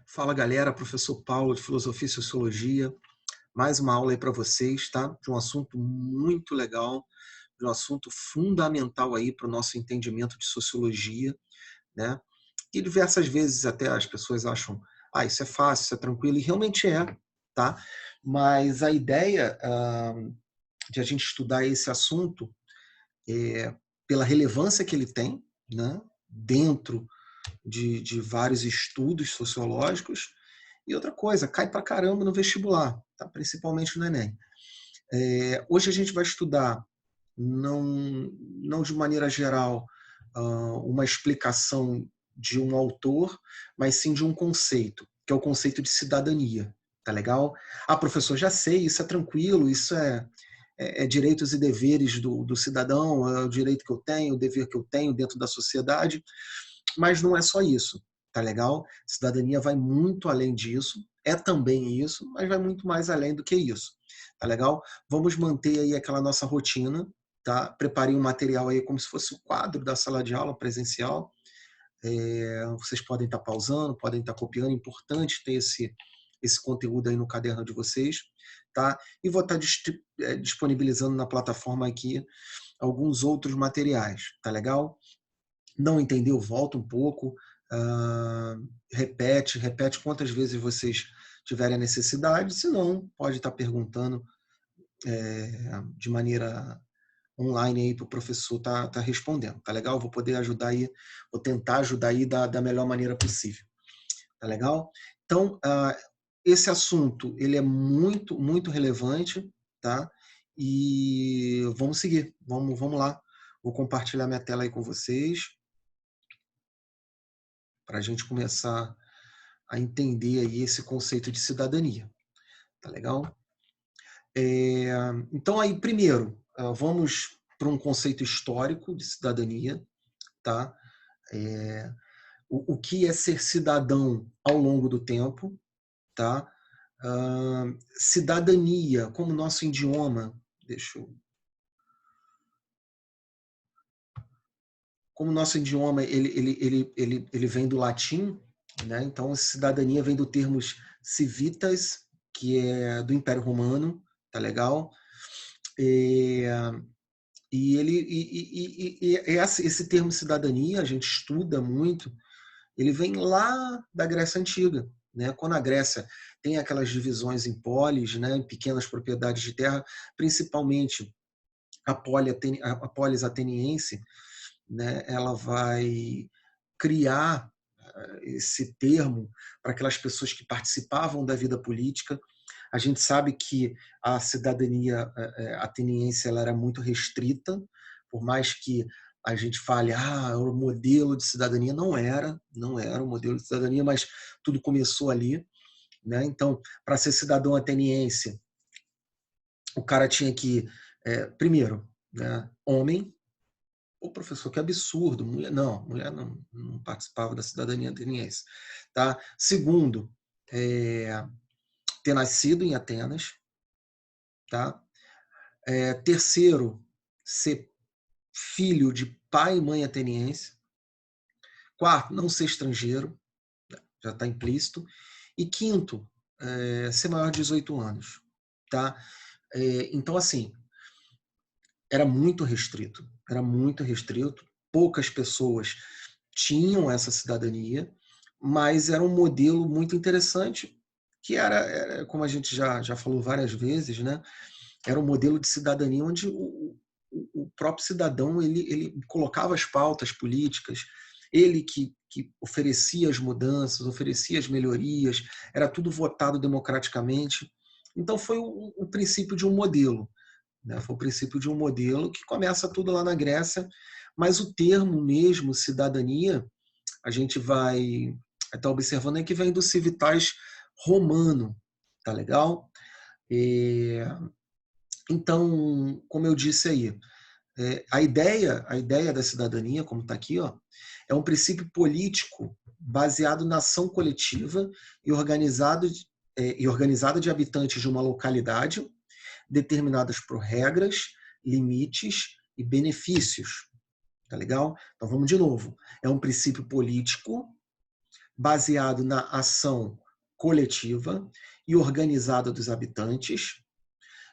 Fala galera, professor Paulo de Filosofia e Sociologia, mais uma aula aí para vocês, tá? De um assunto muito legal, de um assunto fundamental aí para o nosso entendimento de sociologia, né? E diversas vezes até as pessoas acham, isso é fácil, isso é tranquilo, e realmente é, tá? Mas a ideia de a gente estudar esse assunto pela relevância que ele tem, né? Dentro de vários estudos sociológicos. E outra coisa, cai pra caramba no vestibular, tá? Principalmente no Enem. Hoje a gente vai estudar, não de maneira geral, uma explicação de um autor, mas sim de um conceito, que é o conceito de cidadania. Tá legal? Professor, já sei, isso é tranquilo, isso é direitos e deveres do cidadão, é o direito que eu tenho, o dever que eu tenho dentro da sociedade. Mas não é só isso, tá legal? Cidadania vai muito além disso, é também isso, mas vai muito mais além do que isso, tá legal? Vamos manter aí aquela nossa rotina, tá? Preparei um material aí como se fosse o quadro da sala de aula presencial. Vocês podem estar pausando, podem estar copiando, é importante ter esse conteúdo aí no caderno de vocês, tá? E vou estar disponibilizando na plataforma aqui alguns outros materiais, tá legal? Não entendeu, volta um pouco, repete quantas vezes vocês tiverem a necessidade, se não, pode estar perguntando de maneira online aí para o professor tá respondendo, tá legal? Vou poder ajudar aí, vou tentar ajudar aí da melhor maneira possível, tá legal? Então, esse assunto, ele é muito, muito relevante, tá? E vamos seguir, vamos lá. Vou compartilhar minha tela aí com vocês, para a gente começar a entender aí esse conceito de cidadania. Tá legal? Então, aí, primeiro, vamos para um conceito histórico de cidadania. Tá? O que é ser cidadão ao longo do tempo. Tá? Cidadania, como nosso idioma, como nosso idioma ele vem do latim, né? Então cidadania vem do termo civitas, que é do Império Romano, tá legal? Esse termo cidadania a gente estuda muito, ele vem lá da Grécia Antiga, né? Quando a Grécia tem aquelas divisões em polis, né? Em pequenas propriedades de terra, principalmente a polis ateniense, né, ela vai criar esse termo para aquelas pessoas que participavam da vida política. A gente sabe que a cidadania ateniense ela era muito restrita, por mais que a gente fale, o modelo de cidadania não era o modelo de cidadania, mas tudo começou ali, né? Então, para ser cidadão ateniense, o cara tinha que, primeiro, né, homem. O professor, que absurdo, mulher não participava da cidadania ateniense. Tá? Segundo, ter nascido em Atenas. Tá? Terceiro, ser filho de pai e mãe ateniense. Quarto, não ser estrangeiro, já está implícito. E quinto, ser maior de 18 anos. Tá? Então, assim, era muito restrito, poucas pessoas tinham essa cidadania, mas era um modelo muito interessante, que era como a gente já falou várias vezes, né? Era um modelo de cidadania onde o próprio cidadão ele colocava as pautas políticas, ele que oferecia as mudanças, oferecia as melhorias, era tudo votado democraticamente. Então foi o princípio de um modelo, né? Foi o princípio de um modelo que começa tudo lá na Grécia, mas o termo mesmo, cidadania, a gente vai estar observando é que vem do civitas romano, tá legal? Então, como eu disse aí, a ideia da cidadania, como está aqui, ó, é um princípio político baseado na ação coletiva e organizada de habitantes de uma localidade, determinadas por regras, limites e benefícios. Tá legal? Então vamos de novo. É um princípio político baseado na ação coletiva e organizada dos habitantes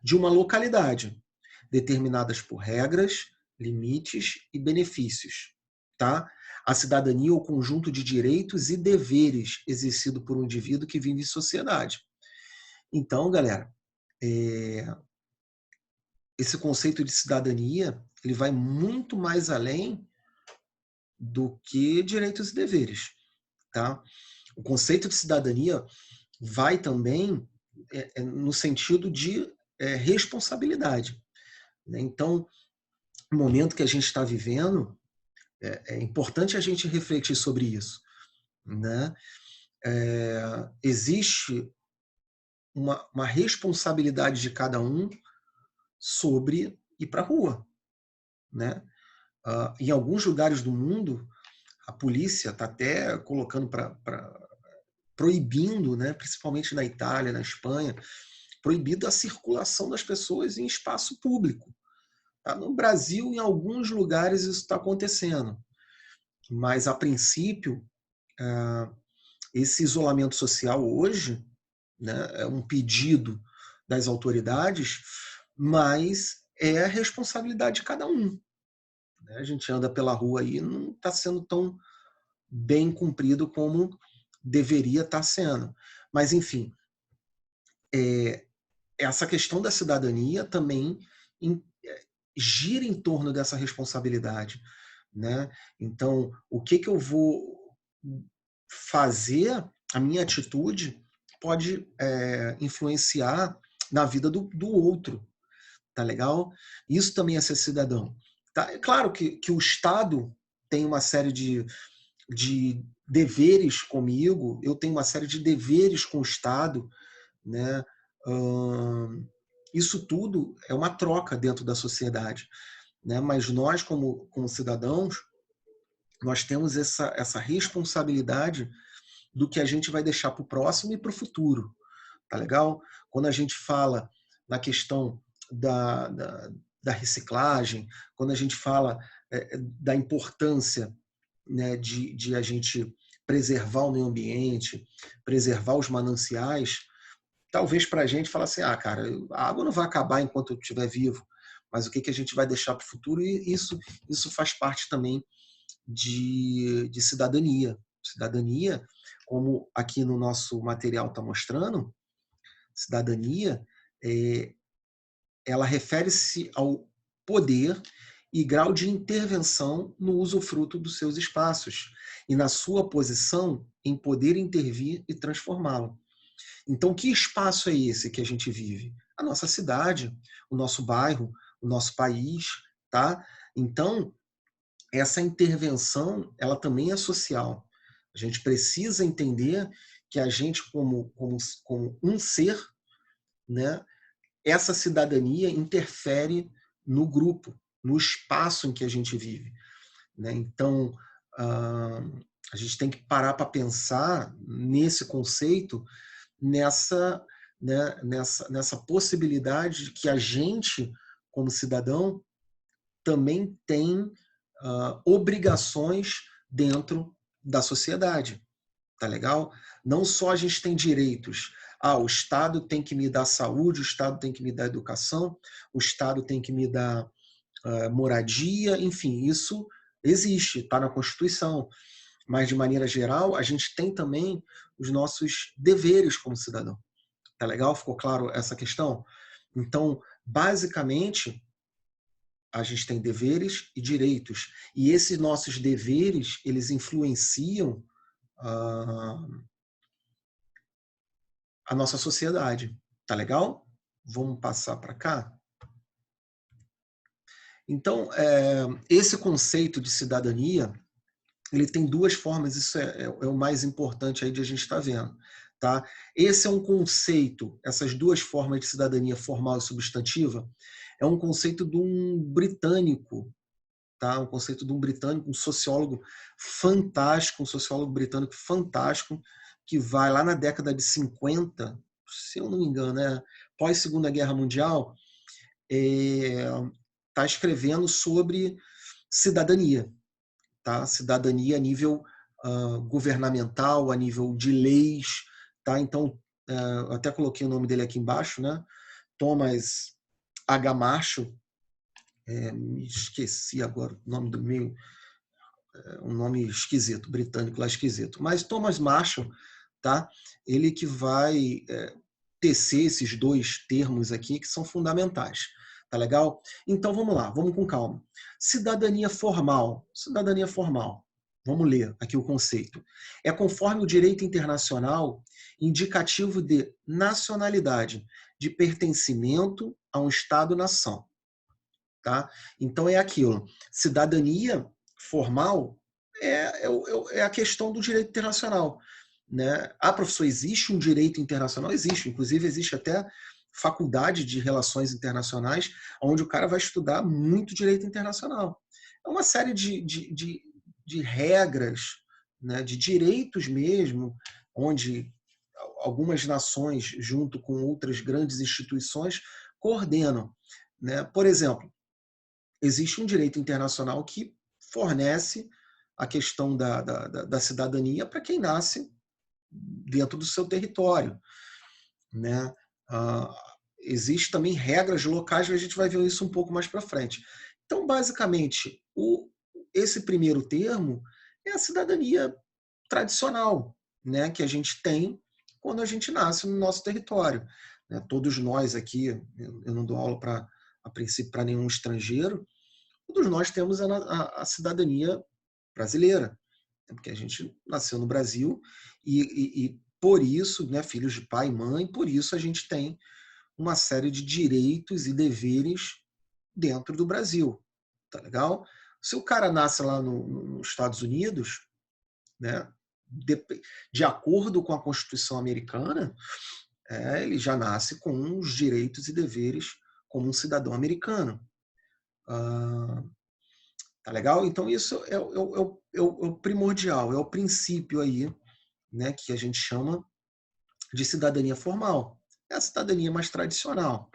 de uma localidade, determinadas por regras, limites e benefícios. Tá? A cidadania é o conjunto de direitos e deveres exercido por um indivíduo que vive em sociedade. Então, galera, esse conceito de cidadania ele vai muito mais além do que direitos e deveres. Tá? O conceito de cidadania vai também no sentido de responsabilidade. Né? Então, no momento que a gente está vivendo, é importante a gente refletir sobre isso. Né? Existe uma responsabilidade de cada um sobre ir para a rua. Né? Em alguns lugares do mundo, a polícia está até colocando proibindo, né, principalmente na Itália, na Espanha, proibido a circulação das pessoas em espaço público. Tá? No Brasil, em alguns lugares isso está acontecendo, mas a princípio esse isolamento social hoje, né, é um pedido das autoridades, mas é a responsabilidade de cada um. Né? A gente anda pela rua aí, não está sendo tão bem cumprido como deveria estar sendo. Mas, enfim, essa questão da cidadania também gira em torno dessa responsabilidade. Né? Então, o que eu vou fazer, a minha atitude pode influenciar na vida do outro. Tá legal? Isso também é ser cidadão. Tá? É claro que o Estado tem uma série de deveres comigo, eu tenho uma série de deveres com o Estado, né? Isso tudo é uma troca dentro da sociedade, né? Mas nós, como cidadãos, nós temos essa responsabilidade do que a gente vai deixar para o próximo e para o futuro, tá legal? Quando a gente fala na questão da reciclagem, quando a gente fala da importância, né, de a gente preservar o meio ambiente, preservar os mananciais, talvez para a gente falar assim, cara, a água não vai acabar enquanto eu estiver vivo, mas o que a gente vai deixar para o futuro, e isso faz parte também de cidadania. Cidadania, como aqui no nosso material está mostrando, cidadania, ela refere-se ao poder e grau de intervenção no usufruto dos seus espaços e na sua posição em poder intervir e transformá-lo. Então, que espaço é esse que a gente vive? A nossa cidade, o nosso bairro, o nosso país, tá? Então, essa intervenção, ela também é social. A gente precisa entender que a gente, como um ser, né, essa cidadania interfere no grupo, no espaço em que a gente vive. Né? Então, a gente tem que parar para pensar nesse conceito, nessa possibilidade de que a gente, como cidadão, também tem obrigações dentro da sociedade. Tá legal? Não só a gente tem direitos. O Estado tem que me dar saúde, o Estado tem que me dar educação, o Estado tem que me dar moradia, enfim, isso existe, está na Constituição. Mas, de maneira geral, a gente tem também os nossos deveres como cidadão. Tá legal? Ficou claro essa questão? Então, basicamente, a gente tem deveres e direitos. E esses nossos deveres, eles influenciam a nossa sociedade. Tá legal? Vamos passar para cá? Então, esse conceito de cidadania, ele tem duas formas, isso é o mais importante aí de a gente estar vendo. Tá? Esse é um conceito, essas duas formas de cidadania formal e substantiva, é um conceito de um britânico, tá? Um conceito de um britânico, um sociólogo fantástico, um sociólogo britânico fantástico, que vai lá na década de 50, se eu não me engano, pós Segunda Guerra Mundial, está escrevendo sobre cidadania, tá? Cidadania a nível governamental, a nível de leis, tá? Então, até coloquei o nome dele aqui embaixo, né? Thomas H. Marshall, me esqueci agora o nome do meio, um nome esquisito, britânico lá esquisito, mas Thomas Marshall, tá? Ele que vai tecer esses dois termos aqui que são fundamentais, tá legal? Então vamos lá, vamos com calma. Cidadania formal, vamos ler aqui o conceito. É conforme o direito internacional indicativo de nacionalidade, de pertencimento a um Estado-nação. Tá? Então é aquilo. Cidadania formal é a questão do direito internacional. Né? Professor, existe um direito internacional? Existe. Inclusive, existe até faculdade de relações internacionais, onde o cara vai estudar muito direito internacional. É uma série de regras, né? De direitos mesmo, onde algumas nações, junto com outras grandes instituições, coordenam. Né? Por exemplo, existe um direito internacional que fornece a questão da cidadania para quem nasce dentro do seu território. Né? Existe também regras locais, mas a gente vai ver isso um pouco mais para frente. Então, basicamente, esse primeiro termo é a cidadania tradicional, né, que a gente tem quando a gente nasce no nosso território. Né? Todos nós aqui, eu não dou aula a princípio para nenhum estrangeiro, todos nós temos a cidadania brasileira, porque a gente nasceu no Brasil e por isso, né, filhos de pai e mãe, por isso a gente tem uma série de direitos e deveres dentro do Brasil. Tá legal? Se o cara nasce lá nos Estados Unidos, né, de acordo com a Constituição americana, ele já nasce com os direitos e deveres como um cidadão americano. Tá legal? Então, isso é o primordial, é o princípio aí, né, que a gente chama de cidadania formal. É a cidadania mais tradicional.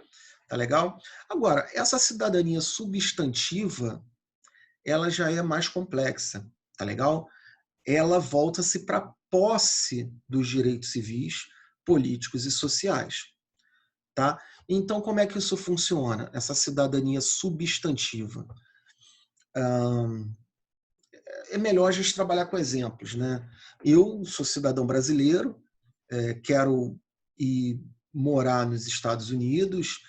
Tá legal? Agora, essa cidadania substantiva, ela já é mais complexa. Tá legal? Ela volta-se para a posse dos direitos civis, políticos e sociais. Tá? Então, como é que isso funciona? Essa cidadania substantiva. É melhor a gente trabalhar com exemplos. Né? Eu sou cidadão brasileiro, quero ir morar nos Estados Unidos,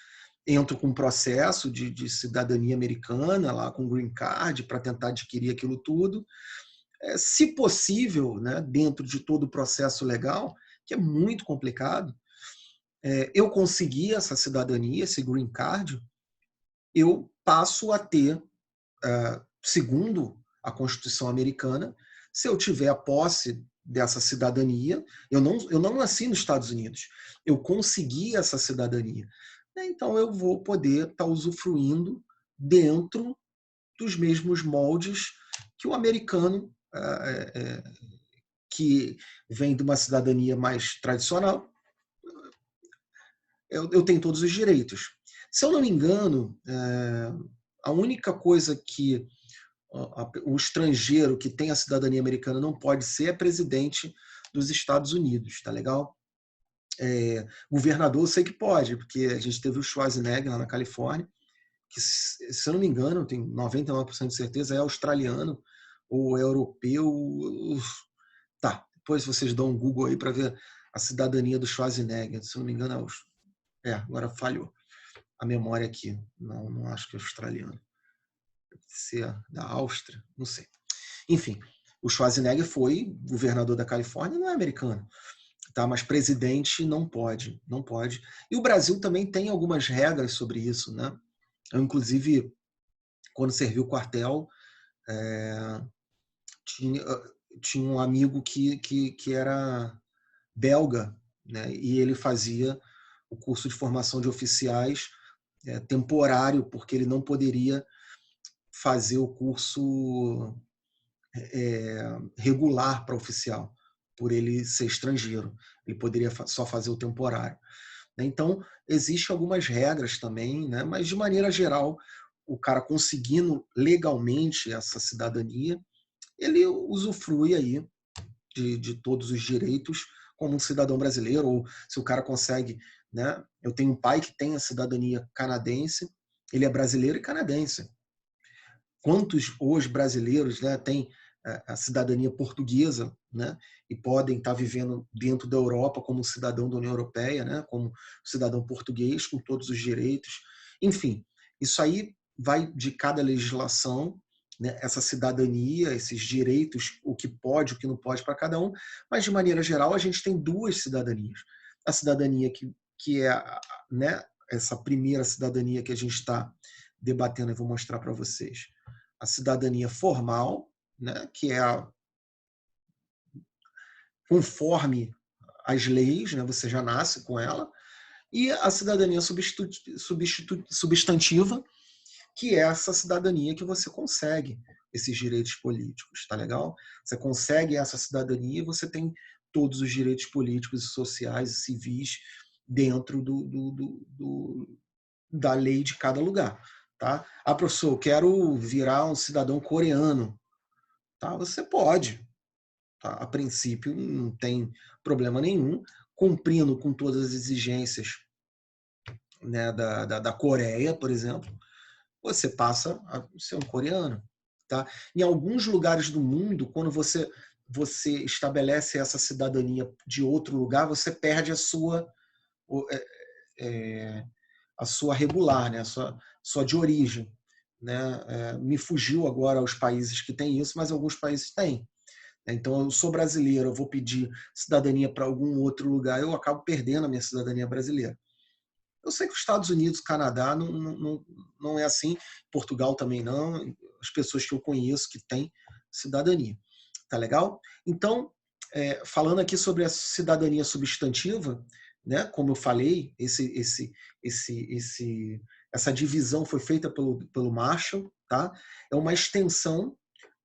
entro com um processo de cidadania americana, lá com green card, para tentar adquirir aquilo tudo. Se possível, né, dentro de todo o processo legal, que é muito complicado, eu conseguir essa cidadania, esse green card, eu passo a ter, segundo a Constituição americana, se eu tiver a posse dessa cidadania, eu não nasci nos Estados Unidos, eu consegui essa cidadania. Então eu vou poder estar usufruindo dentro dos mesmos moldes que o americano, que vem de uma cidadania mais tradicional, eu tenho todos os direitos. Se eu não me engano, a única coisa que o estrangeiro que tem a cidadania americana não pode ser é presidente dos Estados Unidos, tá legal? Governador eu sei que pode, porque a gente teve o Schwarzenegger lá na Califórnia, que, se eu não me engano, tenho 99% de certeza, é australiano ou é europeu. Tá, depois vocês dão um Google aí para ver a cidadania do Schwarzenegger. Se eu não me engano, agora falhou a memória aqui. Não acho que é australiano. Deve ser da Áustria, não sei. Enfim, o Schwarzenegger foi governador da Califórnia, não é americano. Tá, mas presidente não pode. E o Brasil também tem algumas regras sobre isso, né? Eu, inclusive, quando servi o quartel, tinha um amigo que era belga, né? E ele fazia o curso de formação de oficiais temporário, porque ele não poderia fazer o curso regular para oficial, por ele ser estrangeiro. Ele poderia só fazer o temporário. Então, existem algumas regras também, né? Mas, de maneira geral, o cara conseguindo legalmente essa cidadania, ele usufrui aí de todos os direitos como um cidadão brasileiro, ou se o cara consegue, né? Eu tenho um pai que tem a cidadania canadense, ele é brasileiro e canadense. Quantos hoje brasileiros, né, têm a cidadania portuguesa, né, e podem estar vivendo dentro da Europa como cidadão da União Europeia, né, como cidadão português, com todos os direitos. Enfim, isso aí vai de cada legislação, né, essa cidadania, esses direitos, o que pode, o que não pode para cada um, mas de maneira geral a gente tem duas cidadanias. A cidadania que é, né, essa primeira cidadania que a gente está debatendo, eu vou mostrar para vocês. A cidadania formal, né, que é conforme as leis, né, você já nasce com ela, e a cidadania substantiva, que é essa cidadania que você consegue esses direitos políticos, tá legal? Você consegue essa cidadania e você tem todos os direitos políticos e sociais e civis dentro da lei de cada lugar, tá? Ah, professor, eu quero virar um cidadão coreano, tá? Você pode, tá? A princípio não tem problema nenhum, cumprindo com todas as exigências, né, da Coreia, por exemplo, você passa a ser um coreano, tá? Em alguns lugares do mundo, quando você estabelece essa cidadania de outro lugar, você perde a sua regular, né? a sua de origem, né? Me fugiu agora os países que têm isso, mas alguns países têm. Então, eu sou brasileiro, eu vou pedir cidadania para algum outro lugar, eu acabo perdendo a minha cidadania brasileira. Eu sei que os Estados Unidos, Canadá, não é assim, Portugal também não, as pessoas que eu conheço que têm cidadania. Tá legal? Então, falando aqui sobre a cidadania substantiva, né, como eu falei, essa divisão foi feita pelo Marshall, tá? É uma extensão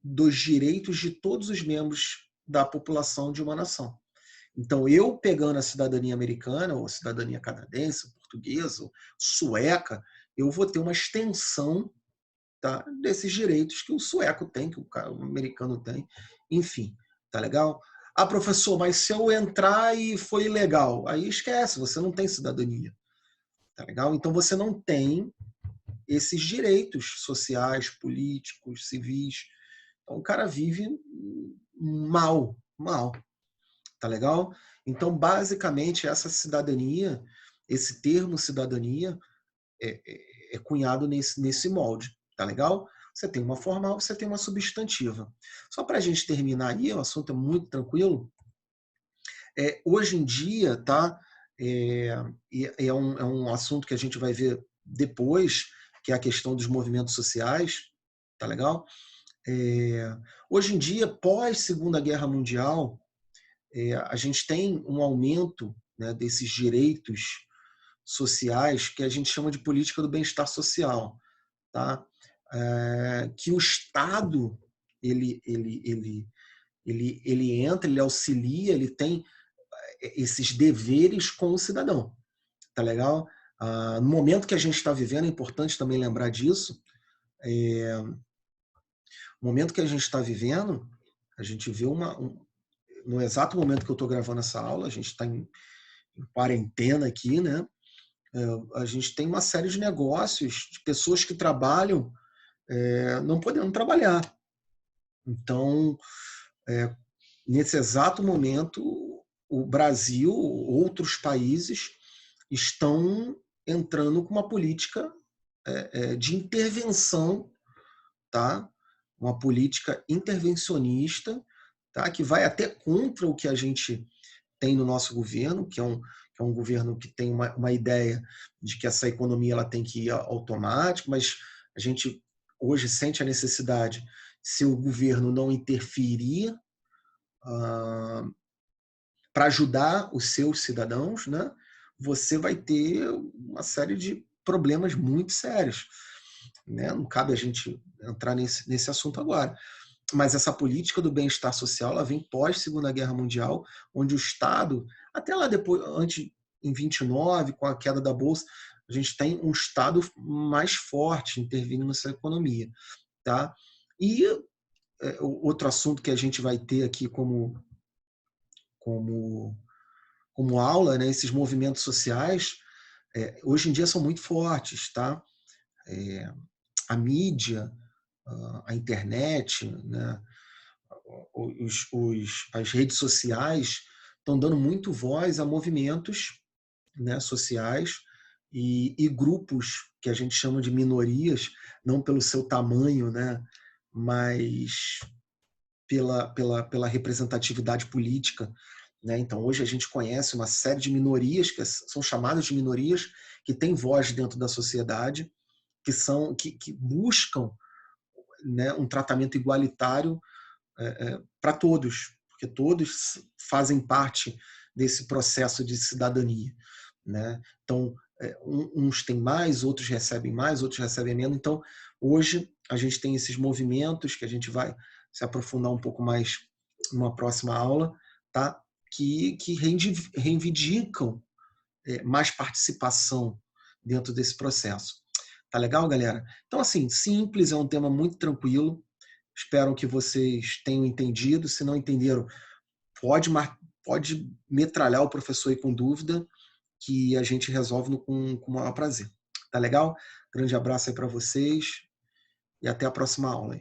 dos direitos de todos os membros da população de uma nação. Então, eu pegando a cidadania americana, ou a cidadania canadense, portuguesa, sueca, eu vou ter uma extensão, tá, desses direitos que o sueco tem, que o americano tem, enfim, tá legal? Ah, professor, mas se eu entrar e foi ilegal, aí esquece, você não tem cidadania, tá legal? Então você não tem esses direitos sociais, políticos, civis. Então o cara vive mal, tá legal? Então basicamente essa cidadania, esse termo cidadania é cunhado nesse molde, tá legal? Você tem uma formal, você tem uma substantiva. Só para a gente terminar aí, o assunto é muito tranquilo. Hoje em dia, tá? É um assunto que a gente vai ver depois, que é a questão dos movimentos sociais, tá legal? Hoje em dia, pós Segunda Guerra Mundial, a gente tem um aumento, né, desses direitos sociais que a gente chama de política do bem-estar social, tá? Que o Estado ele entra, ele auxilia, ele tem esses deveres com o cidadão, tá legal? No momento que a gente está vivendo, é importante também lembrar disso. No momento que a gente está vivendo, a gente vê no exato momento que eu estou gravando essa aula, a gente está em quarentena aqui, né? A gente tem uma série de negócios, de pessoas que trabalham não podendo trabalhar. Então, nesse exato momento, o Brasil, outros países, estão entrando com uma política de intervenção, tá? Uma política intervencionista, tá? Que vai até contra o que a gente tem no nosso governo, que é um governo que tem uma ideia de que essa economia ela tem que ir automático, mas a gente hoje sente a necessidade, se o governo não interferir para ajudar os seus cidadãos, né, você vai ter uma série de problemas muito sérios. Né? Não cabe a gente entrar nesse assunto agora. Mas essa política do bem-estar social ela vem pós Segunda Guerra Mundial, onde o Estado, até lá depois, antes, em 29, com a queda da Bolsa, a gente tem um Estado mais forte intervindo nessa economia. Tá? E outro assunto que a gente vai ter aqui como como, como aula, né, esses movimentos sociais, hoje em dia são muito fortes, tá? A mídia, a internet, né, as redes sociais estão dando muito voz a movimentos, né, sociais e grupos que a gente chama de minorias, não pelo seu tamanho, né, mas pela representatividade política. Né? Então, hoje a gente conhece uma série de minorias, que são chamadas de minorias, que têm voz dentro da sociedade, que buscam, né, um tratamento igualitário para todos, porque todos fazem parte desse processo de cidadania. Né? Então, uns têm mais, outros recebem menos. Então, hoje a gente tem esses movimentos que a gente vai se aprofundar um pouco mais numa próxima aula, tá? que reivindicam mais participação dentro desse processo. Tá legal, galera? Então, assim, simples, é um tema muito tranquilo. Espero que vocês tenham entendido. Se não entenderam, pode, pode metralhar o professor aí com dúvida, que a gente resolve com o maior prazer. Tá legal? Grande abraço aí para vocês e até a próxima aula.